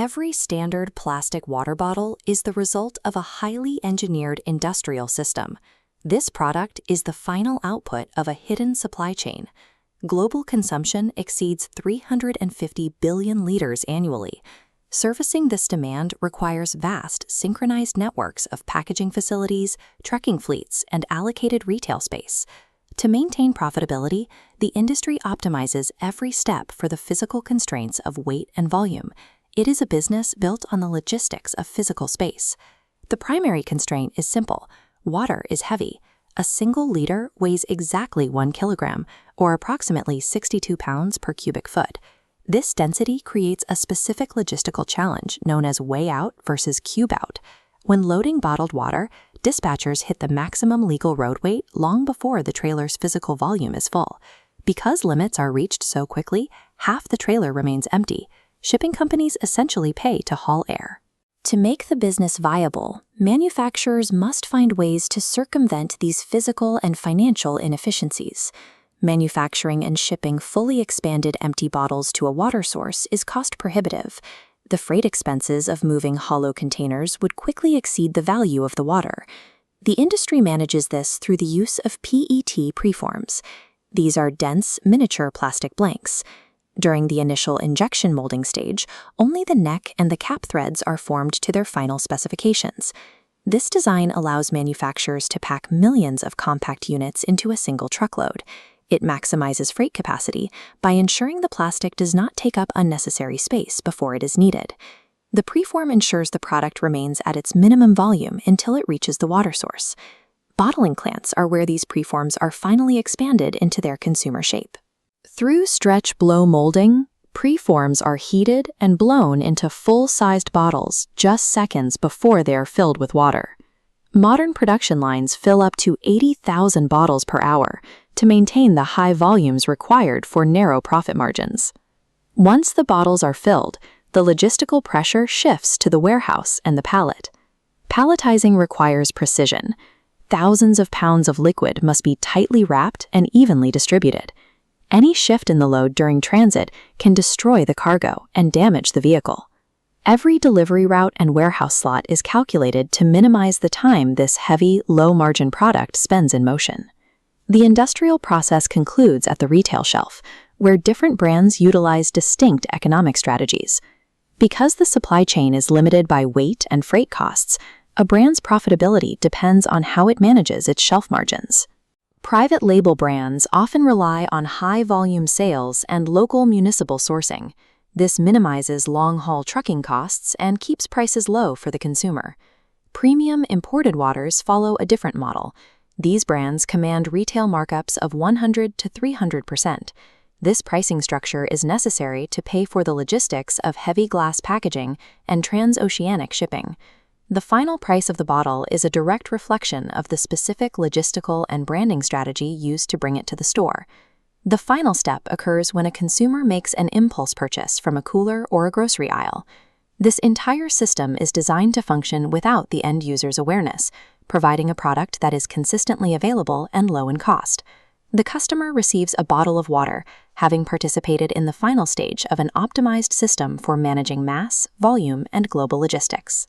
Every standard plastic water bottle is the result of a highly engineered industrial system. This product is the final output of a hidden supply chain. Global consumption exceeds 350 billion liters annually. Servicing this demand requires vast, synchronized networks of packaging facilities, trucking fleets, and allocated retail space. To maintain profitability, the industry optimizes every step for the physical constraints of weight and volume. It is a business built on the logistics of physical space. The primary constraint is simple. Water is heavy. A single liter weighs exactly 1 kilogram, or approximately 62 pounds per cubic foot. This density creates a specific logistical challenge known as weigh out versus cube out. When loading bottled water, dispatchers hit the maximum legal road weight long before the trailer's physical volume is full. Because limits are reached so quickly, half the trailer remains empty. Shipping companies essentially pay to haul air. To make the business viable, manufacturers must find ways to circumvent these physical and financial inefficiencies. Manufacturing and shipping fully expanded empty bottles to a water source is cost prohibitive. The freight expenses of moving hollow containers would quickly exceed the value of the water. The industry manages this through the use of PET preforms. These are dense, miniature plastic blanks. During the initial injection molding stage, only the neck and the cap threads are formed to their final specifications. This design allows manufacturers to pack millions of compact units into a single truckload. It maximizes freight capacity by ensuring the plastic does not take up unnecessary space before it is needed. The preform ensures the product remains at its minimum volume until it reaches the water source. Bottling plants are where these preforms are finally expanded into their consumer shape. Through stretch blow molding, preforms are heated and blown into full-sized bottles just seconds before they are filled with water. Modern production lines fill up to 80,000 bottles per hour to maintain the high volumes required for narrow profit margins. Once the bottles are filled, the logistical pressure shifts to the warehouse and the pallet. Palletizing requires precision. Thousands of pounds of liquid must be tightly wrapped and evenly distributed. Any shift in the load during transit can destroy the cargo and damage the vehicle. Every delivery route and warehouse slot is calculated to minimize the time this heavy, low-margin product spends in motion. The industrial process concludes at the retail shelf, where different brands utilize distinct economic strategies. Because the supply chain is limited by weight and freight costs, a brand's profitability depends on how it manages its shelf margins. Private label brands often rely on high-volume sales and local municipal sourcing. This minimizes long-haul trucking costs and keeps prices low for the consumer. Premium imported waters follow a different model. These brands command retail markups of 100 to 300%. This pricing structure is necessary to pay for the logistics of heavy glass packaging and transoceanic shipping. The final price of the bottle is a direct reflection of the specific logistical and branding strategy used to bring it to the store. The final step occurs when a consumer makes an impulse purchase from a cooler or a grocery aisle. This entire system is designed to function without the end user's awareness, providing a product that is consistently available and low in cost. The customer receives a bottle of water, having participated in the final stage of an optimized system for managing mass, volume, and global logistics.